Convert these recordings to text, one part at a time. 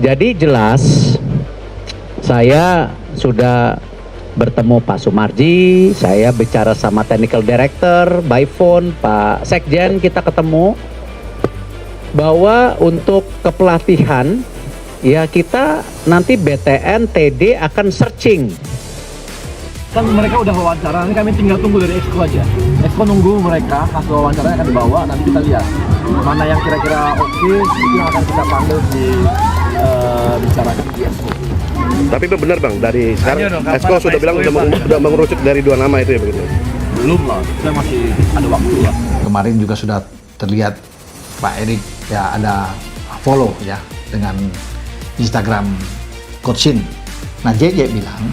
Jadi jelas saya sudah bertemu Pak Sumarji, saya bicara sama Technical Director, by phone, Pak Sekjen, kita ketemu bahwa untuk kepelatihan ya kita nanti BTN TD akan searching. Kan mereka udah wawancara, ini kami tinggal tunggu dari Exco aja. Exco nunggu mereka, hasil wawancaranya akan dibawa, nanti kita lihat mana yang kira-kira oke, itu yang akan kita panggil di bicarakan di Exco. Tapi benar bang, dari sekarang Exco sudah bilang udah mengerucut dari 2 nama itu ya begitu? Belum lah, kita masih ada waktu lah. Kemarin juga sudah terlihat Pak Erik ya ada follow ya dengan Instagram Coach Shin. Nah JJ bilang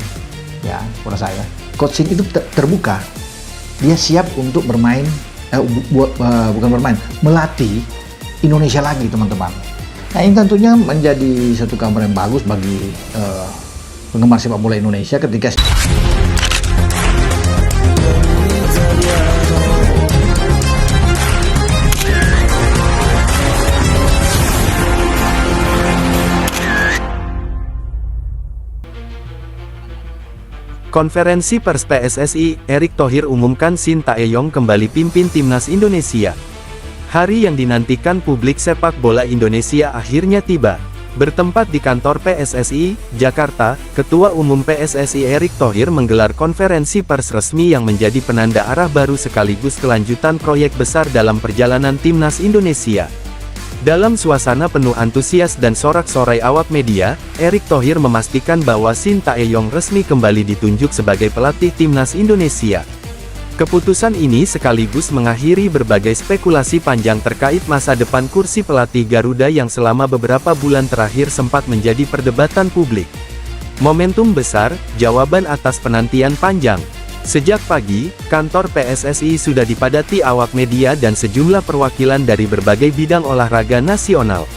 ya kepada saya, Coach Shin itu terbuka, dia siap untuk bermain, bukan bermain, melatih Indonesia lagi teman-teman. Nah ini tentunya menjadi satu kabar yang bagus bagi penggemar sepak bola Indonesia ketika Konferensi pers PSSI, Erick Thohir umumkan Shin Tae-yong kembali pimpin timnas Indonesia. Hari yang dinantikan publik sepak bola Indonesia akhirnya tiba. Bertempat di kantor PSSI, Jakarta, Ketua Umum PSSI Erick Thohir menggelar konferensi pers resmi yang menjadi penanda arah baru sekaligus kelanjutan proyek besar dalam perjalanan timnas Indonesia. Dalam suasana penuh antusias dan sorak-sorai awak media, Erick Thohir memastikan bahwa Shin Tae-yong resmi kembali ditunjuk sebagai pelatih timnas Indonesia. Keputusan ini sekaligus mengakhiri berbagai spekulasi panjang terkait masa depan kursi pelatih Garuda yang selama beberapa bulan terakhir sempat menjadi perdebatan publik. Momentum besar, jawaban atas penantian panjang. Sejak pagi, kantor PSSI sudah dipadati awak media dan sejumlah perwakilan dari berbagai bidang olahraga nasional.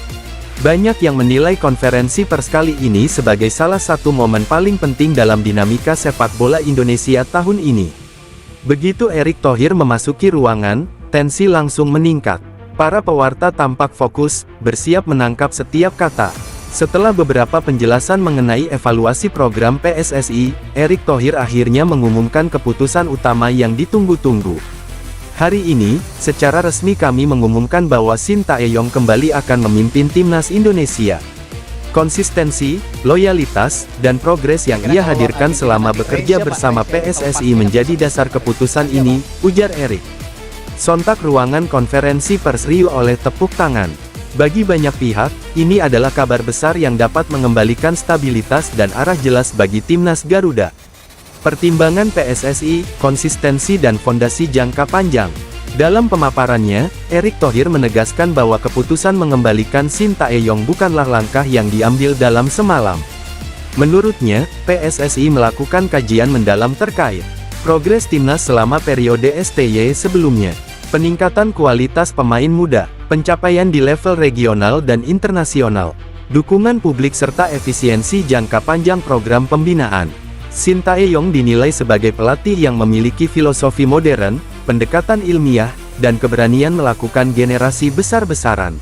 Banyak yang menilai konferensi pers kali ini sebagai salah satu momen paling penting dalam dinamika sepak bola Indonesia tahun ini. Begitu Erick Thohir memasuki ruangan, tensi langsung meningkat. Para pewarta tampak fokus, bersiap menangkap setiap kata. Setelah beberapa penjelasan mengenai evaluasi program PSSI, Erick Thohir akhirnya mengumumkan keputusan utama yang ditunggu-tunggu. Hari ini, secara resmi kami mengumumkan bahwa Shin Tae-yong kembali akan memimpin timnas Indonesia. Konsistensi, loyalitas, dan progres yang ia hadirkan selama bekerja bersama PSSI menjadi dasar keputusan ini, ujar Erick. Sontak ruangan konferensi pers riuh oleh tepuk tangan. Bagi banyak pihak, ini adalah kabar besar yang dapat mengembalikan stabilitas dan arah jelas bagi timnas Garuda. Pertimbangan PSSI, konsistensi dan fondasi jangka panjang. Dalam pemaparannya, Erick Thohir menegaskan bahwa keputusan mengembalikan Shin Tae-yong bukanlah langkah yang diambil dalam semalam. Menurutnya, PSSI melakukan kajian mendalam terkait progres timnas selama periode STY sebelumnya, peningkatan kualitas pemain muda, pencapaian di level regional dan internasional, dukungan publik serta efisiensi jangka panjang program pembinaan. Shin Tae-yong dinilai sebagai pelatih yang memiliki filosofi modern, pendekatan ilmiah, dan keberanian melakukan generasi besar-besaran.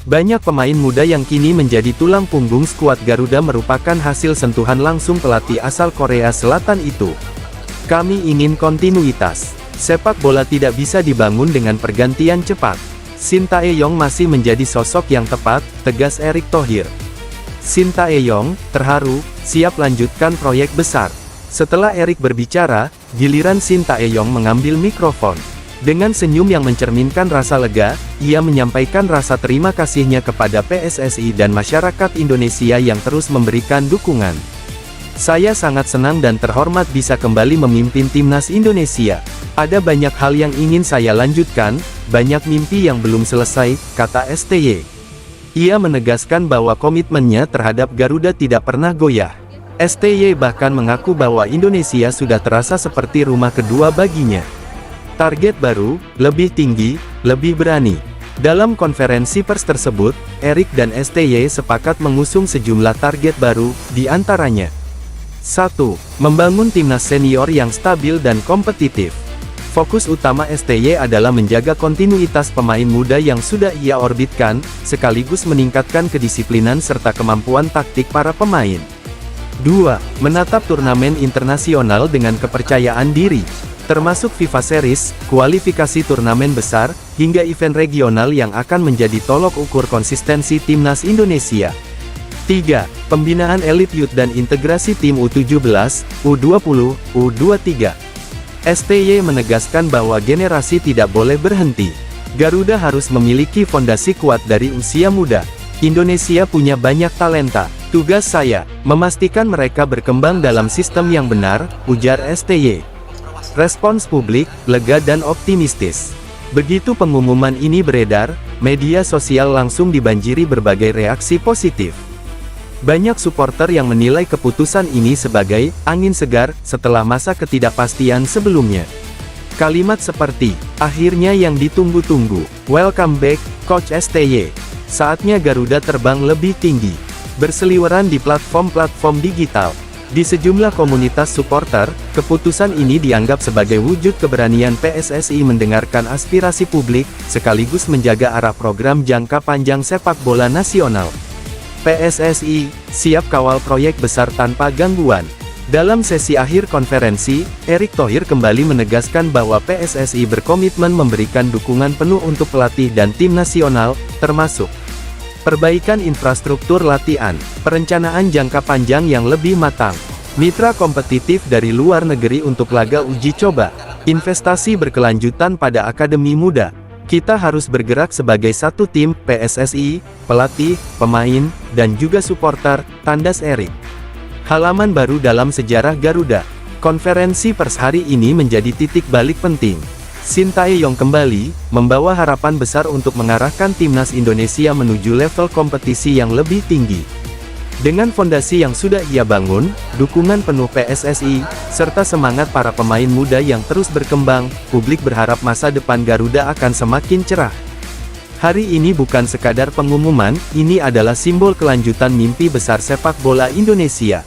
Banyak pemain muda yang kini menjadi tulang punggung skuad Garuda merupakan hasil sentuhan langsung pelatih asal Korea Selatan itu. Kami ingin kontinuitas. Sepak bola tidak bisa dibangun dengan pergantian cepat. Shin Tae-yong masih menjadi sosok yang tepat, tegas Erick Thohir. Shin Tae-yong, terharu, siap lanjutkan proyek besar. Setelah Erick berbicara, giliran Shin Tae-yong mengambil mikrofon. Dengan senyum yang mencerminkan rasa lega, ia menyampaikan rasa terima kasihnya kepada PSSI dan masyarakat Indonesia yang terus memberikan dukungan. Saya sangat senang dan terhormat bisa kembali memimpin timnas Indonesia. Ada banyak hal yang ingin saya lanjutkan, banyak mimpi yang belum selesai, kata STY. Ia menegaskan bahwa komitmennya terhadap Garuda tidak pernah goyah. STY bahkan mengaku bahwa Indonesia sudah terasa seperti rumah kedua baginya. Target baru, lebih tinggi, lebih berani. Dalam konferensi pers tersebut, Erick dan STY sepakat mengusung sejumlah target baru, di antaranya 1. Membangun timnas senior yang stabil dan kompetitif. Fokus utama STY adalah menjaga kontinuitas pemain muda yang sudah ia orbitkan, sekaligus meningkatkan kedisiplinan serta kemampuan taktik para pemain. 2. Menatap turnamen internasional dengan kepercayaan diri, termasuk FIFA Series, kualifikasi turnamen besar, hingga event regional yang akan menjadi tolok ukur konsistensi timnas Indonesia. 3. Pembinaan elit youth dan integrasi tim U17, U20, U23. STY menegaskan bahwa generasi tidak boleh berhenti. Garuda harus memiliki fondasi kuat dari usia muda. Indonesia punya banyak talenta. Tugas saya, memastikan mereka berkembang dalam sistem yang benar, ujar STY. Respons publik, lega dan optimistis. Begitu pengumuman ini beredar, media sosial langsung dibanjiri berbagai reaksi positif. Banyak supporter yang menilai keputusan ini sebagai angin segar setelah masa ketidakpastian sebelumnya. Kalimat seperti, akhirnya yang ditunggu-tunggu, welcome back, Coach STY. Saatnya Garuda terbang lebih tinggi. Berseliweran di platform-platform digital. Di sejumlah komunitas supporter, keputusan ini dianggap sebagai wujud keberanian PSSI mendengarkan aspirasi publik, sekaligus menjaga arah program jangka panjang sepak bola nasional. PSSI, siap kawal proyek besar tanpa gangguan. Dalam sesi akhir konferensi, Erick Thohir kembali menegaskan bahwa PSSI berkomitmen memberikan dukungan penuh untuk pelatih dan tim nasional, termasuk perbaikan infrastruktur latihan, perencanaan jangka panjang yang lebih matang, mitra kompetitif dari luar negeri untuk laga uji coba, investasi berkelanjutan pada akademi muda. Kita harus bergerak sebagai satu tim, PSSI, pelatih, pemain, dan juga supporter, tandas Erick. Halaman baru dalam sejarah Garuda. Konferensi pers hari ini menjadi titik balik penting. Shin Tae-yong kembali, membawa harapan besar untuk mengarahkan timnas Indonesia menuju level kompetisi yang lebih tinggi. Dengan fondasi yang sudah ia bangun, dukungan penuh PSSI, serta semangat para pemain muda yang terus berkembang, publik berharap masa depan Garuda akan semakin cerah. Hari ini bukan sekadar pengumuman, ini adalah simbol kelanjutan mimpi besar sepak bola Indonesia.